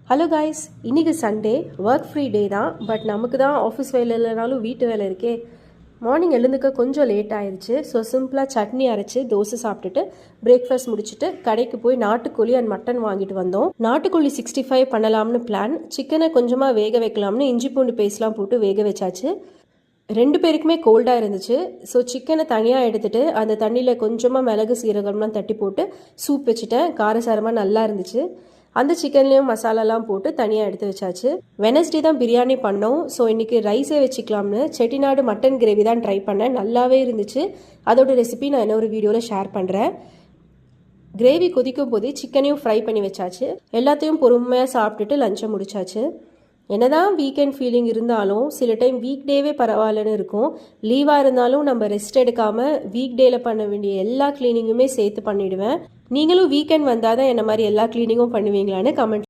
Hello guys, இன்றைக்கி Sunday, work free டே தான். But நமக்கு தான் ஆஃபீஸ் வேலை இல்லைனாலும் வீட்டு வேலை இருக்கே. மார்னிங் எழுந்துக்க கொஞ்சம் லேட் ஆயிடுச்சு. ஸோ சிம்பிளாக சட்னி அரைச்சி தோசை சாப்பிட்டுட்டு பிரேக்ஃபாஸ்ட் முடிச்சுட்டு கடைக்கு போய் நாட்டுக்கோழி அண்ட் மட்டன் வாங்கிட்டு வந்தோம். நாட்டுக்கோழி 65 பண்ணலாம்னு பிளான். சிக்கனை கொஞ்சமாக வேக வைக்கலாம்னு இஞ்சி பூண்டு பேஸ்ட்லாம் போட்டு வேக வச்சாச்சு. 2 பேருக்குமே கோல்டாக இருந்துச்சு. ஸோ சிக்கனை தனியாக எடுத்துகிட்டு அந்த தண்ணியில் கொஞ்சமாக மிளகு சீரகம்லாம் தட்டி போட்டு சூப் வச்சுட்டேன். காரசாரமாக நல்லா இருந்துச்சு. அந்த சிக்கன்லேயும் மசாலாலாம் போட்டு தனியாக எடுத்து வச்சாச்சு. வெனஸ்டே தான் பிரியாணி பண்ணோம். ஸோ இன்றைக்கி ரைஸே வச்சுக்கலாம்னு செட்டிநாடு மட்டன் கிரேவி தான் ட்ரை பண்ணேன். நல்லாவே இருந்துச்சு. அதோட ரெசிபி நான் இன்னொரு வீடியோவில் ஷேர் பண்ணுறேன். கிரேவி கொதிக்கும் போதே சிக்கனையும் ஃப்ரை பண்ணி வச்சாச்சு. எல்லாத்தையும் பொறுமையாக சாப்பிட்டுட்டு லஞ்சை முடிச்சாச்சு. என்னதான் வீக்கெண்ட் ஃபீலிங் இருந்தாலும் சில டைம் வீக் டேவே பரவாயில்லன்னு இருக்கும். லீவாக இருந்தாலும் நம்ம ரெஸ்ட் எடுக்காமல் வீக் டேயில் பண்ண வேண்டிய எல்லா க்ளீனிங்குமே சேர்த்து பண்ணிவிடுவேன். நீங்களும் வீக்கெண்ட் வந்தால் தான் என்ன மாதிரி எல்லா க்ளீனிங்கும் பண்ணுவீங்களான்னு கமெண்ட்